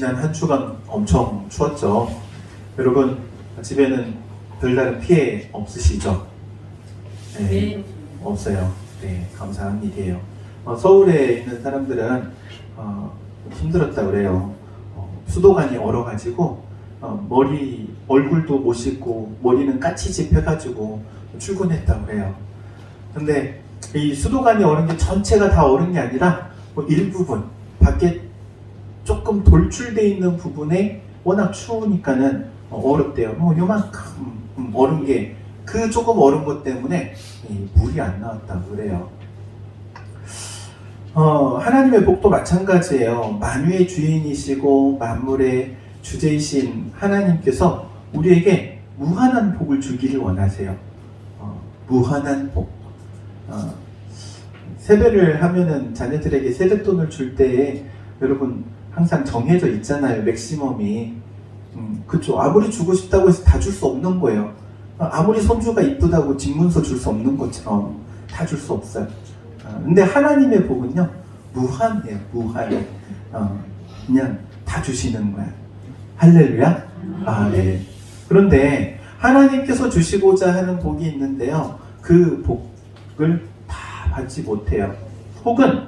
지난 한 주간 엄청 추웠죠. 여러분 집에는 별다른 피해 없으시죠? 네, 없어요. 네, 감사한 일이에요. 서울에 있는 사람들은 힘들었다 그래요. 수도관이 얼어가지고 얼굴도 못 씻고 머리는 까치집 해가지고 출근했다 그래요. 근데 이 수도관이 얼은 게 전체가 다 얼은 게 아니라 일부분 밖에 조금 돌출돼 있는 부분에 워낙 추우니까는 얼었대요. 요만큼 얼은 게 그 조금 얼은 것 때문에 물이 안 나왔다고 그래요. 하나님의 복도 마찬가지예요. 만유의 주인이시고 만물의 주제이신 하나님께서 우리에게 무한한 복을 주기를 원하세요. 무한한 복. 세배를 하면은 자녀들에게 세뱃돈을 줄 때에 여러분 항상 정해져 있잖아요. 맥시멈이. 그쵸. 아무리 주고 싶다고 해서 다 줄 수 없는 거예요. 아무리 손주가 이쁘다고 집문서 줄 수 없는 것처럼 다 줄 수 없어요. 근데 하나님의 복은요 무한해요. 무한해. 그냥 다 주시는 거야. 할렐루야. 네. 그런데 하나님께서 주시고자 하는 복이 있는데요, 그 복을 다 받지 못해요. 혹은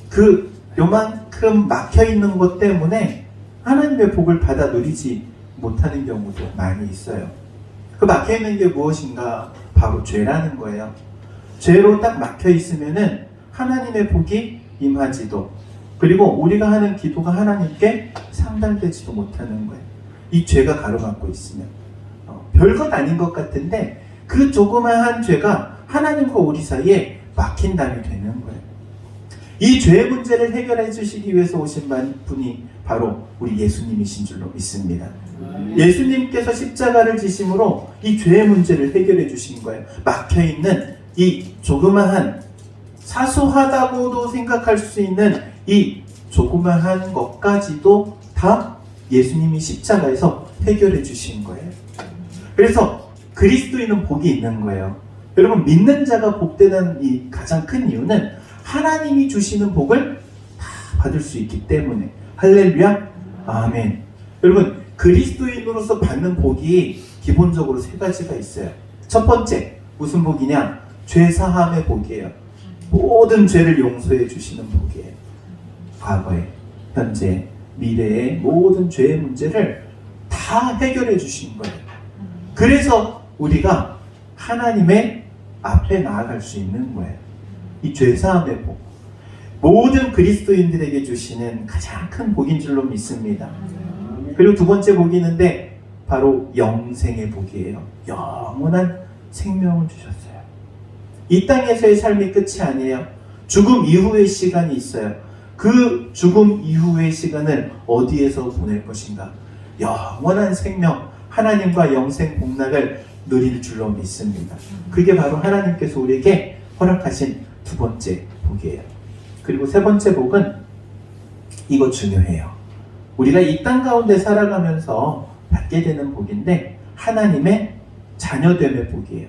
그 요만큼 막혀 있는 것 때문에 하나님의 복을 받아 누리지 못하는 경우도 많이 있어요. 그 막혀 있는 게 무엇인가? 바로 죄라는 거예요. 죄로 딱 막혀 있으면은 하나님의 복이 임하지도, 그리고 우리가 하는 기도가 하나님께 상달되지도 못하는 거예요. 이 죄가 가로막고 있으면 별것 아닌 것 같은데 그 조그마한 죄가 하나님과 우리 사이에 막힌담이 되는 거예요. 이 죄의 문제를 해결해 주시기 위해서 오신 분이 바로 우리 예수님이신 줄로 믿습니다. 예수님께서 십자가를 지심으로 이 죄의 문제를 해결해 주신 거예요. 막혀있는 이 조그마한, 사소하다고도 생각할 수 있는 이 조그마한 것까지도 다 예수님이 십자가에서 해결해 주신 거예요. 그래서 그리스도인은 복이 있는 거예요. 여러분, 믿는 자가 복되는 이 가장 큰 이유는 하나님이 주시는 복을 다 받을 수 있기 때문에. 할렐루야. 아멘. 여러분, 그리스도인으로서 받는 복이 기본적으로 세 가지가 있어요. 첫 번째, 무슨 복이냐? 죄사함의 복이에요. 모든 죄를 용서해 주시는 복이에요. 과거에, 현재, 미래의 모든 죄의 문제를 다 해결해 주신 거예요. 그래서 우리가 하나님의 앞에 나아갈 수 있는 거예요. 이 죄사함의 복, 모든 그리스도인들에게 주시는 가장 큰 복인 줄로 믿습니다. 그리고 두 번째 복이 있는데 바로 영생의 복이에요. 영원한 생명을 주셨어요. 이 땅에서의 삶이 끝이 아니에요. 죽음 이후의 시간이 있어요. 그 죽음 이후의 시간을 어디에서 보낼 것인가? 영원한 생명, 하나님과 영생 복락을 누릴 줄로 믿습니다. 그게 바로 하나님께서 우리에게 허락하신 두 번째 복이에요. 그리고 세 번째 복은 이거 중요해요. 우리가 이 땅 가운데 살아가면서 받게 되는 복인데 하나님의 자녀됨의 복이에요.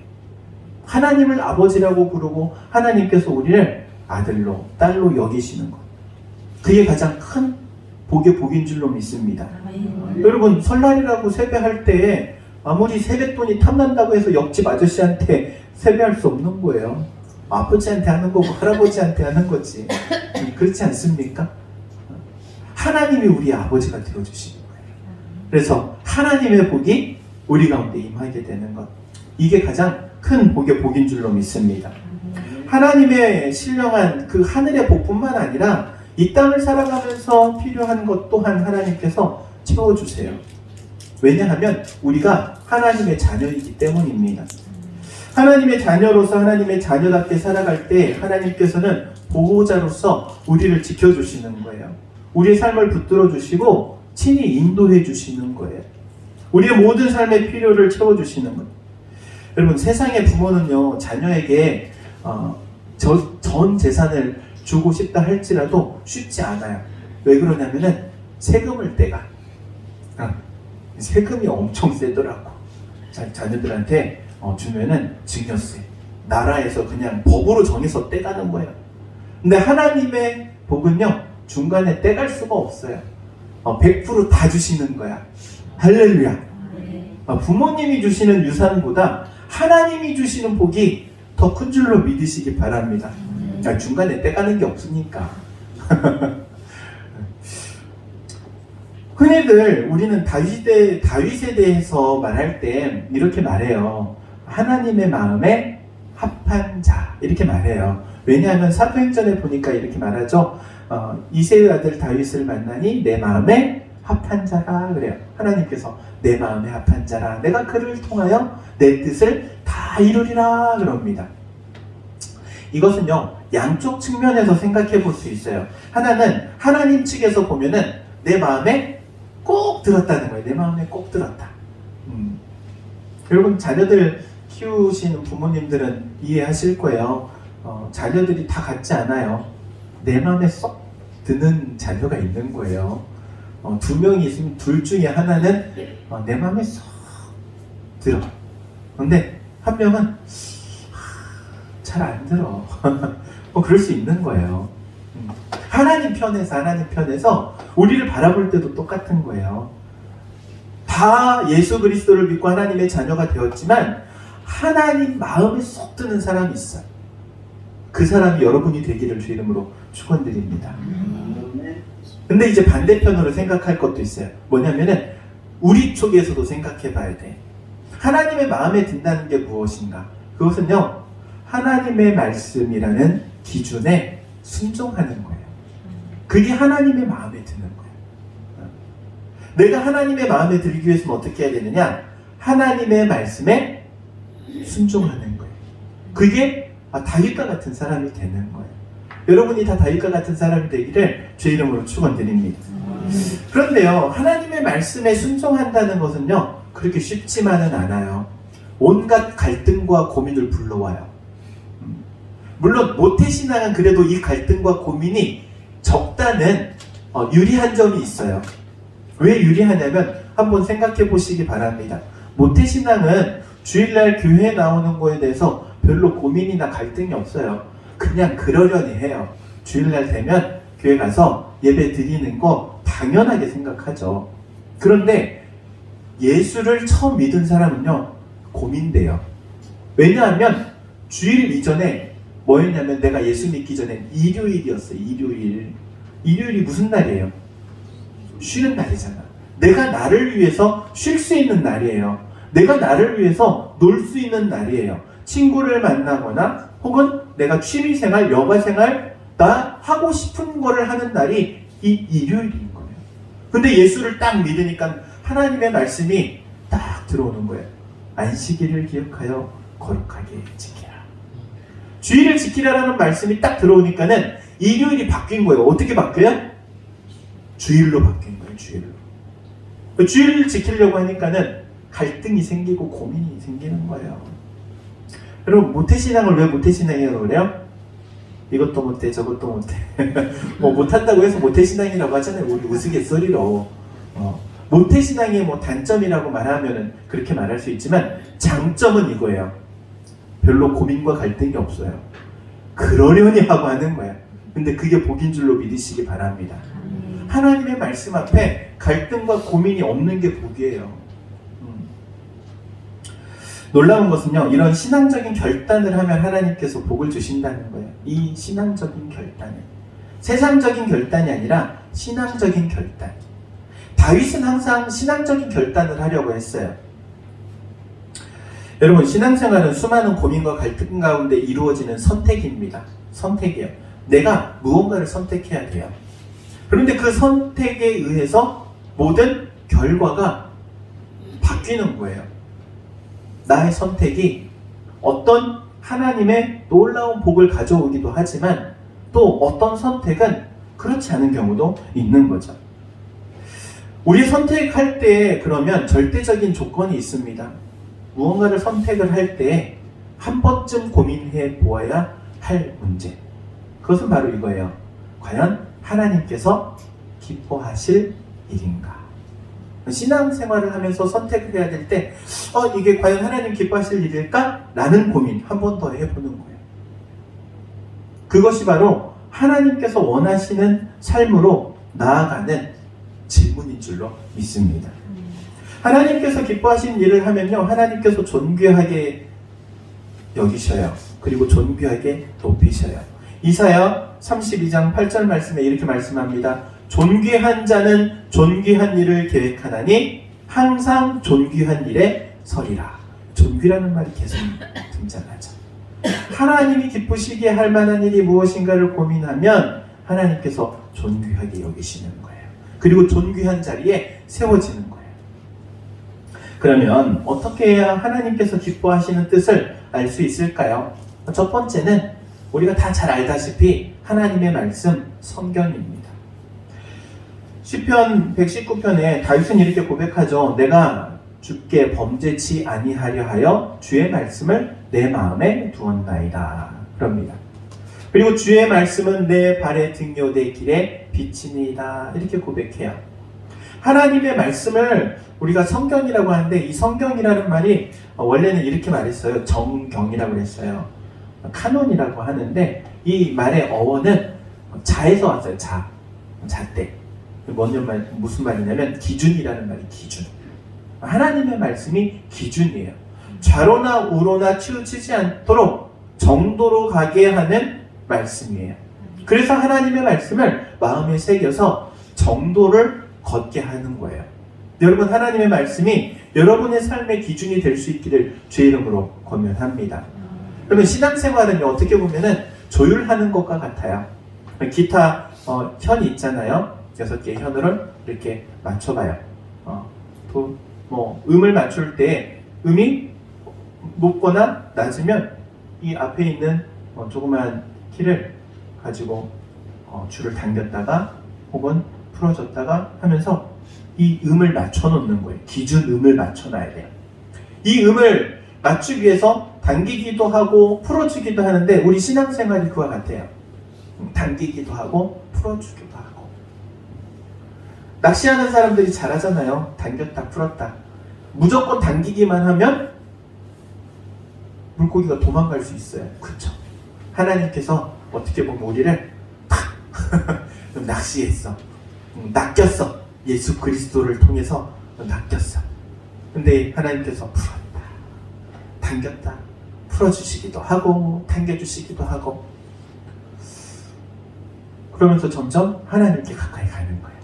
하나님을 아버지라고 부르고 하나님께서 우리를 아들로, 딸로 여기시는 것. 그게 가장 큰 복의 복인 줄로 믿습니다. 여러분, 설날이라고 세배할 때 아무리 세뱃돈이 탐난다고 해서 옆집 아저씨한테 세배할 수 없는 거예요. 아버지한테 하는 거고 할아버지한테 하는 거지. 그렇지 않습니까? 하나님이 우리 아버지가 되어주시는 거예요. 그래서 하나님의 복이 우리 가운데 임하게 되는 것, 이게 가장 큰 복의 복인 줄로 믿습니다. 하나님의 신령한 그 하늘의 복뿐만 아니라 이 땅을 살아가면서 필요한 것 또한 하나님께서 채워주세요. 왜냐하면 우리가 하나님의 자녀이기 때문입니다. 하나님의 자녀로서 하나님의 자녀답게 살아갈 때 하나님께서는 보호자로서 우리를 지켜주시는 거예요. 우리의 삶을 붙들어 주시고 친히 인도해 주시는 거예요. 우리의 모든 삶의 필요를 채워주시는 거예요. 여러분, 세상의 부모는요, 자녀에게 전 재산을 주고 싶다 할지라도 쉽지 않아요. 왜 그러냐면은 세금을 떼가. 세금이 엄청 세더라고. 자녀들한테 주면은 증여세. 나라에서 그냥 법으로 정해서 떼가는 거예요. 근데 하나님의 복은요, 중간에 떼갈 수가 없어요. 100% 다 주시는 거야. 할렐루야. 부모님이 주시는 유산보다 하나님이 주시는 복이 더 큰 줄로 믿으시기 바랍니다. 중간에 떼가는 게 없으니까. 흔히들 우리는 다윗에 대해서 말할 때 이렇게 말해요. 하나님의 마음에 합한 자, 이렇게 말해요. 왜냐하면 사도행전에 보니까 이렇게 말하죠. 이새의 아들 다윗을 만나니 내 마음에 합한 자라 그래요. 하나님께서 내 마음에 합한 자라, 내가 그를 통하여 내 뜻을 다 이루리라 그럽니다. 이것은요, 양쪽 측면에서 생각해 볼 수 있어요. 하나는 하나님 측에서 보면은 내 마음에 꼭 들었다는 거예요. 내 마음에 꼭 들었다. 여러분, 자녀들 키우시는 부모님들은 이해하실 거예요. 자녀들이 다 같지 않아요. 내 마음에 쏙 드는 자녀가 있는 거예요. 2명이 있으면 둘 중에 하나는 내 마음에 쏙 들어. 근데 한 명은 잘 안 들어. 그럴 수 있는 거예요. 하나님 편에서 우리를 바라볼 때도 똑같은 거예요. 다 예수 그리스도를 믿고 하나님의 자녀가 되었지만 하나님 마음에 쏙 드는 사람이 있어요. 그 사람이 여러분이 되기를 주 이름으로 축원드립니다. 근데 이제 반대편으로 생각할 것도 있어요. 뭐냐면은 우리 쪽에서도 생각해 봐야 돼. 하나님의 마음에 든다는 게 무엇인가? 그것은요, 하나님의 말씀이라는 기준에 순종하는 거예요. 그게 하나님의 마음에 드는 거예요. 내가 하나님의 마음에 들기 위해서는 어떻게 해야 되느냐? 하나님의 말씀에 순종하는 거예요. 그게 다윗과 같은 사람이 되는 거예요. 여러분이 다 다윗과 같은 사람이 되기를 주 이름으로 축원드립니다. 그런데요, 하나님의 말씀에 순종한다는 것은요, 그렇게 쉽지만은 않아요. 온갖 갈등과 고민을 불러와요. 물론 모태신앙은 그래도 이 갈등과 고민이 적다는 유리한 점이 있어요. 왜 유리하냐면 한번 생각해 보시기 바랍니다. 모태신앙은 주일날 교회에 나오는 거에 대해서 별로 고민이나 갈등이 없어요. 그냥 그러려니 해요. 주일날 되면 교회 가서 예배 드리는 거 당연하게 생각하죠. 그런데 예수를 처음 믿은 사람은요, 고민돼요. 왜냐하면 주일 이전에 뭐였냐면, 내가 예수 믿기 전엔 일요일이었어요. 일요일이 무슨 날이에요? 쉬는 날이잖아. 내가 나를 위해서 쉴 수 있는 날이에요. 내가 나를 위해서 놀 수 있는 날이에요. 친구를 만나거나 혹은 내가 취미생활, 여가생활, 나 하고 싶은 거를 하는 날이 이 일요일인 거예요. 근데 예수를 딱 믿으니까 하나님의 말씀이 딱 들어오는 거예요. 안식일을 기억하여 거룩하게 지키라. 주일을 지키라라는 말씀이 딱 들어오니까는 일요일이 바뀐 거예요. 어떻게 바뀌어요? 주일로 바뀐 거예요. 주일을 지키려고 하니까는 갈등이 생기고 고민이 생기는 거예요. 여러분, 모태신앙을 왜 모태신앙이라고 그래요? 이것도 못해, 저것도 못해. 뭐 못한다고 해서 모태신앙이라고 하잖아요. 우리 우스갯소리로. 모태신앙의 뭐 단점이라고 말하면은 그렇게 말할 수 있지만, 장점은 이거예요. 별로 고민과 갈등이 없어요. 그러려니 하고 하는 거야. 근데 그게 복인 줄로 믿으시기 바랍니다. 하나님의 말씀 앞에 갈등과 고민이 없는 게 복이에요. 놀라운 것은요, 이런 신앙적인 결단을 하면 하나님께서 복을 주신다는 거예요. 이 신앙적인 결단은 세상적인 결단이 아니라 신앙적인 결단. 다윗은 항상 신앙적인 결단을 하려고 했어요. 여러분, 신앙생활은 수많은 고민과 갈등 가운데 이루어지는 선택입니다. 선택이에요. 내가 무언가를 선택해야 돼요. 그런데 그 선택에 의해서 모든 결과가 바뀌는 거예요. 나의 선택이 어떤 하나님의 놀라운 복을 가져오기도 하지만 또 어떤 선택은 그렇지 않은 경우도 있는 거죠. 우리 선택할 때 그러면 절대적인 조건이 있습니다. 무언가를 선택을 할 때 한 번쯤 고민해 보아야 할 문제. 그것은 바로 이거예요. 과연 하나님께서 기뻐하실 일인가? 신앙생활을 하면서 선택을 해야 될 때 이게 과연 하나님 기뻐하실 일일까? 라는 고민 한 번 더 해보는 거예요. 그것이 바로 하나님께서 원하시는 삶으로 나아가는 질문인 줄로 믿습니다. 하나님께서 기뻐하시는 일을 하면요, 하나님께서 존귀하게 여기셔요. 그리고 존귀하게 높이셔요. 이사야 32장 8절 말씀에 이렇게 말씀합니다. 존귀한 자는 존귀한 일을 계획하나니 항상 존귀한 일에 서리라. 존귀라는 말이 계속 등장하죠. 하나님이 기쁘시게 할 만한 일이 무엇인가를 고민하면 하나님께서 존귀하게 여기시는 거예요. 그리고 존귀한 자리에 세워지는 거예요. 그러면 어떻게 해야 하나님께서 기뻐하시는 뜻을 알 수 있을까요? 첫 번째는 우리가 다 잘 알다시피 하나님의 말씀, 성경입니다. 시편 119편에 다윗은 이렇게 고백하죠. 내가 주께 범죄치 아니하려 하여 주의 말씀을 내 마음에 두었나이다. 그럽니다. 그리고 주의 말씀은 내 발의 등요 내 길에 비치니이다. 이렇게 고백해요. 하나님의 말씀을 우리가 성경이라고 하는데, 이 성경이라는 말이 원래는 이렇게 말했어요. 정경이라고 했어요. 카논이라고 하는데, 이 말의 어원은 자에서 왔어요. 자때. 무슨 말이냐면 기준이라는 말이 기준. 하나님의 말씀이 기준이에요. 좌로나 우로나 치우치지 않도록 정도로 가게 하는 말씀이에요. 그래서 하나님의 말씀을 마음에 새겨서 정도를 걷게 하는 거예요. 여러분, 하나님의 말씀이 여러분의 삶의 기준이 될 수 있기를 주의 이름으로 권면합니다. 그러면 신앙생활은 어떻게 보면은 조율하는 것과 같아요. 기타 현이 있잖아요. 6개의 현을 이렇게 맞춰봐요. 음을 맞출 때 음이 높거나 낮으면 이 앞에 있는 조그만 키를 가지고 줄을 당겼다가 혹은 풀어줬다가 하면서 이 음을 맞춰 놓는 거예요. 기준 음을 맞춰 놔야 돼요. 이 음을 맞추기 위해서 당기기도 하고 풀어주기도 하는데, 우리 신앙생활이 그와 같아요. 당기기도 하고 풀어주기도 하고. 낚시하는 사람들이 잘하잖아요. 당겼다 풀었다. 무조건 당기기만 하면 물고기가 도망갈 수 있어요. 그렇죠? 하나님께서 어떻게 보면 우리를 팍 낚시했어. 낚였어. 예수 그리스도를 통해서 낚였어. 근데 하나님께서 풀었다, 당겼다, 풀어주시기도 하고 당겨주시기도 하고, 그러면서 점점 하나님께 가까이 가는 거예요.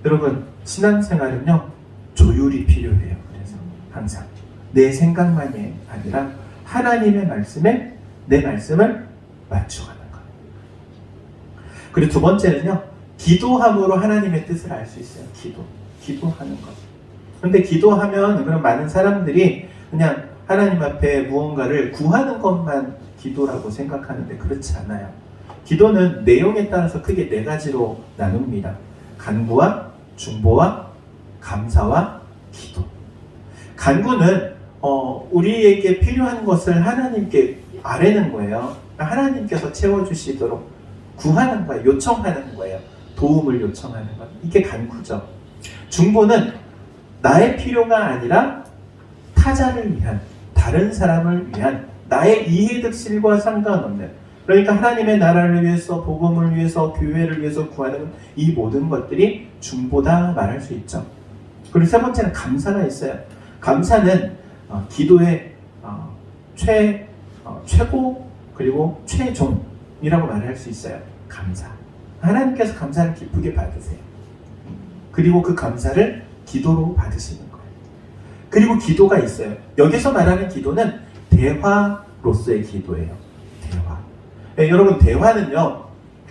여러분, 신앙생활은요, 조율이 필요해요. 그래서 항상 내 생각만이 아니라 하나님의 말씀에 내 말씀을 맞춰가는 거예요. 그리고 두 번째는요, 기도함으로 하나님의 뜻을 알 수 있어요. 기도하는 것. 그런데 기도하면 그런 많은 사람들이 그냥 하나님 앞에 무언가를 구하는 것만 기도라고 생각하는데 그렇지 않아요. 기도는 내용에 따라서 크게 4가지로 나눕니다. 간구와 중보와 감사와 기도. 간구는 우리에게 필요한 것을 하나님께 아뢰는 거예요. 하나님께서 채워주시도록 구하는 거예요. 요청하는 거예요. 도움을 요청하는 것. 이게 간구죠. 중보는 나의 필요가 아니라 타자를 위한, 다른 사람을 위한, 나의 이해득실과 상관없는, 그러니까 하나님의 나라를 위해서, 복음을 위해서, 교회를 위해서 구하는 이 모든 것들이 중보다 말할 수 있죠. 그리고 세 번째는 감사가 있어요. 감사는 기도의 최고 그리고 최종이라고 말할 수 있어요. 감사. 하나님께서 감사를 기쁘게 받으세요. 그리고 그 감사를 기도로 받으시는 거예요. 그리고 기도가 있어요. 여기서 말하는 기도는 대화로서의 기도예요. 대화. 네, 여러분, 대화는요,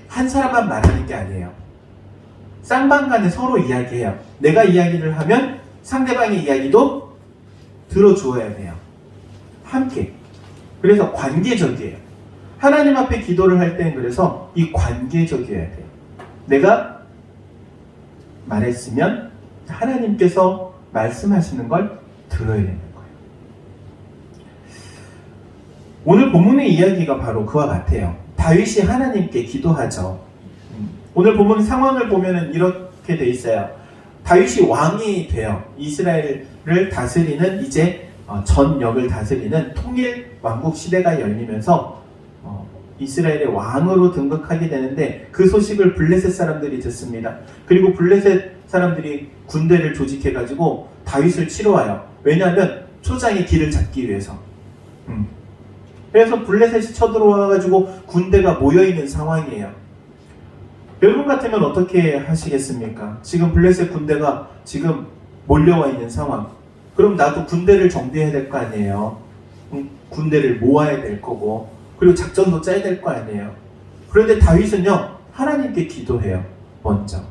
한 사람만 말하는 게 아니에요. 쌍방간에 서로 이야기해요. 내가 이야기를 하면 상대방의 이야기도 들어주어야 돼요. 함께. 그래서 관계적이에요. 하나님 앞에 기도를 할 때는 그래서 이 관계적이어야 돼요. 내가 말했으면 하나님께서 말씀하시는 걸 들어야 되는 거예요. 오늘 본문의 이야기가 바로 그와 같아요. 다윗이 하나님께 기도하죠. 오늘 본문 상황을 보면 이렇게 돼 있어요. 다윗이 왕이 돼요. 이스라엘을 다스리는, 이제 전역을 다스리는 통일 왕국 시대가 열리면서 이스라엘의 왕으로 등극하게 되는데, 그 소식을 블레셋 사람들이 듣습니다. 그리고 블레셋 사람들이 군대를 조직해가지고 다윗을 치러 와요. 왜냐하면 초장의 길을 잡기 위해서. 그래서 블레셋이 쳐들어와가지고 군대가 모여있는 상황이에요. 여러분 같으면 어떻게 하시겠습니까? 지금 블레셋 군대가 지금 몰려와 있는 상황. 그럼 나도 군대를 정비해야 될 거 아니에요. 군대를 모아야 될 거고, 그리고 작전도 짜야 될 거 아니에요. 그런데 다윗은요, 하나님께 기도해요. 먼저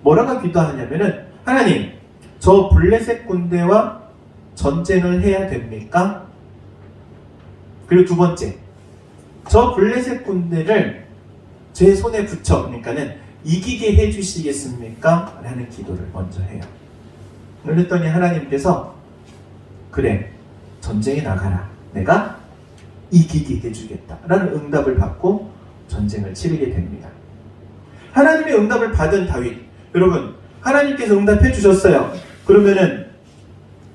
뭐라고 기도하냐면은, 하나님, 저 블레셋 군대와 전쟁을 해야 됩니까? 그리고 두 번째, 저 블레셋 군대를 제 손에 붙여, 그러니까는 이기게 해주시겠습니까? 라는 기도를 먼저 해요. 그랬더니 하나님께서, 그래, 전쟁에 나가라. 내가 이기게 해주겠다. 라는 응답을 받고 전쟁을 치르게 됩니다. 하나님의 응답을 받은 다윗. 여러분, 하나님께서 응답해 주셨어요. 그러면은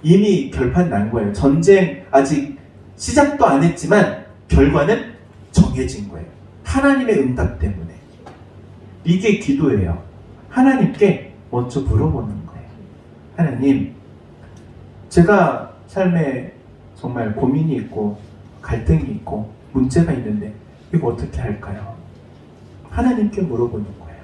이미 결판 난 거예요. 전쟁 아직 시작도 안 했지만 결과는 정해진 거예요. 하나님의 응답 때문에. 이게 기도예요. 하나님께 먼저 물어보는 거예요. 하나님, 제가 삶에 정말 고민이 있고 갈등이 있고 문제가 있는데 이거 어떻게 할까요? 하나님께 물어보는 거예요.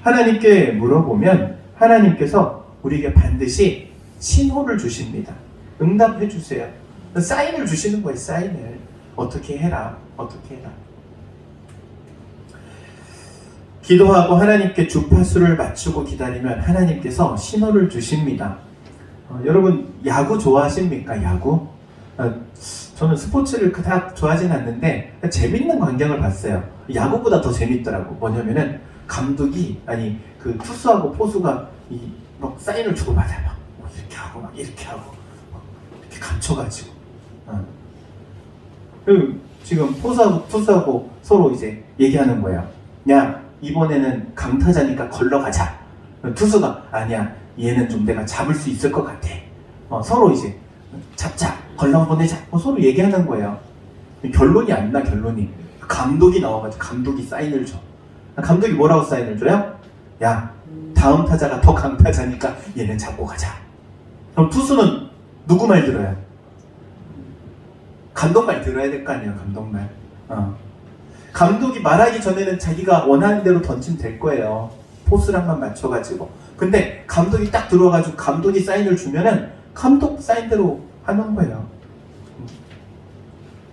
하나님께 물어보면 하나님께서 우리에게 반드시 신호를 주십니다. 응답해 주세요. 사인을 주시는 거예요. 사인을. 어떻게 해라. 어떻게 해라. 기도하고 하나님께 주파수를 맞추고 기다리면 하나님께서 신호를 주십니다. 여러분, 야구 좋아하십니까? 야구? 저는 스포츠를 그닥 좋아하진 않는데 재밌는 광경을 봤어요. 야구보다 더 재밌더라고. 뭐냐면은 감독이, 아니 그 투수하고 포수가 막 사인을 주고받아요. 막 이렇게 하고 막 이렇게 하고 막 이렇게 감춰가지고. 지금 포수하고 투수하고 서로 이제 얘기하는 거예요. 야, 이번에는 강타자니까 걸러가자. 투수가, 아니야, 얘는 좀 내가 잡을 수 있을 것 같아. 서로 이제 잡자, 걸러 보내자, 서로 얘기하는 거예요. 결론이 안 나. 결론이. 감독이 나와가지고 감독이 사인을 줘. 감독이 뭐라고 사인을 줘요? 야, 다음 타자가 더 강타자니까 얘는 잡고 가자. 그럼 투수는 누구 말 들어요? 감독 말 들어야 될 거 아니에요. 감독 말. 감독이 말하기 전에는 자기가 원하는 대로 던지면 될 거예요. 포스랑만 맞춰가지고. 근데 감독이 딱 들어와가지고 감독이 사인을 주면은 감독 사인대로 하는 거예요.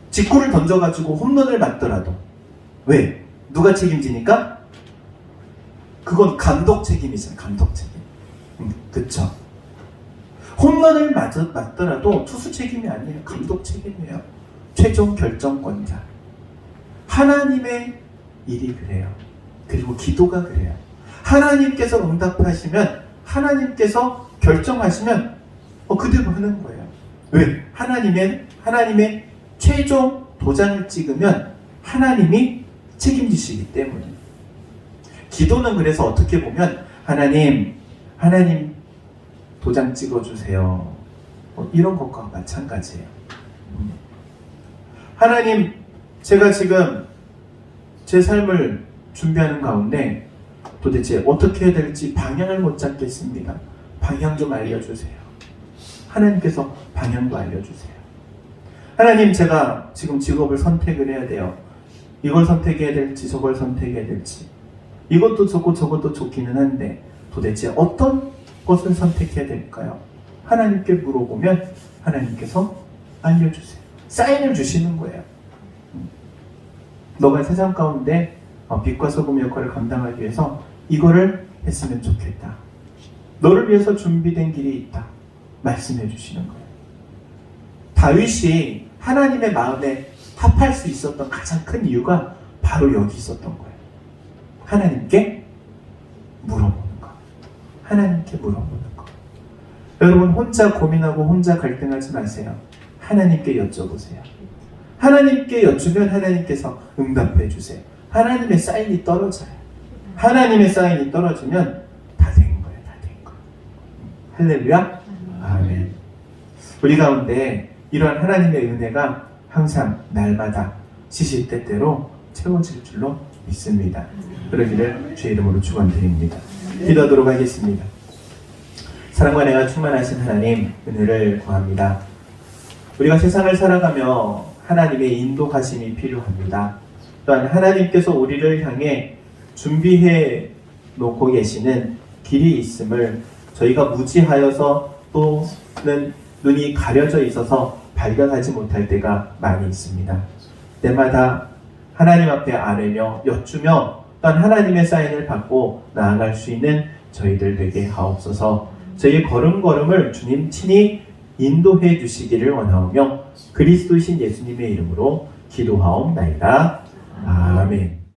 직구를 던져가지고 홈런을 맞더라도. 왜? 누가 책임지니까? 그건 감독 책임이잖아요. 감독 책임. 그쵸? 홈런을 맞더라도 투수 책임이 아니에요. 감독 책임이에요. 최종 결정권자. 하나님의 일이 그래요. 그리고 기도가 그래요. 하나님께서 응답하시면, 하나님께서 결정하시면 그대로 하는 거예요. 왜? 하나님의 최종 도장을 찍으면 하나님이 책임지시기 때문에. 기도는 그래서 어떻게 보면 하나님 도장 찍어주세요. 이런 것과 마찬가지예요. 하나님, 제가 지금 제 삶을 준비하는 가운데 도대체 어떻게 해야 될지 방향을 못 잡겠습니다. 방향 좀 알려주세요. 하나님께서 방향도 알려주세요. 하나님, 제가 지금 직업을 선택을 해야 돼요. 이걸 선택해야 될지 저걸 선택해야 될지. 이것도 좋고 저것도 좋기는 한데 도대체 어떤 것을 선택해야 될까요? 하나님께 물어보면 하나님께서 알려주세요. 사인을 주시는 거예요. 너가 세상 가운데 빛과 소금 역할을 감당하기 위해서 이거를 했으면 좋겠다. 너를 위해서 준비된 길이 있다. 말씀해 주시는 거예요. 다윗이 하나님의 마음에 합할 수 있었던 가장 큰 이유가 바로 여기 있었던 거예요. 하나님께 물어보는 거. 하나님께 물어보는 거. 여러분, 혼자 고민하고 혼자 갈등하지 마세요. 하나님께 여쭤보세요. 하나님께 여쭈면 하나님께서 응답해 주세요. 하나님의 사인이 떨어져요. 하나님의 사인이 떨어지면 다 된 거예요. 다 된 거예요. 할렐루야. 아멘. 우리 가운데 이러한 하나님의 은혜가 항상 날마다 시시때때로 채워질 줄로 믿습니다. 그러기를 주의 이름으로 축원드립니다. 기도하도록 하겠습니다. 사랑과 은혜가 충만하신 하나님, 은혜를 구합니다. 우리가 세상을 살아가며 하나님의 인도하심이 필요합니다. 또한 하나님께서 우리를 향해 준비해 놓고 계시는 길이 있음을 저희가 무지하여서 또는 눈이 가려져 있어서 발견하지 못할 때가 많이 있습니다. 때마다 하나님 앞에 아뢰며 여쭈며 또한 하나님의 사인을 받고 나아갈 수 있는 저희들 되게 하옵소서. 저희의 걸음걸음을 주님 친히 인도해 주시기를 원하오며 그리스도이신 예수님의 이름으로 기도하옵나이다. 아멘.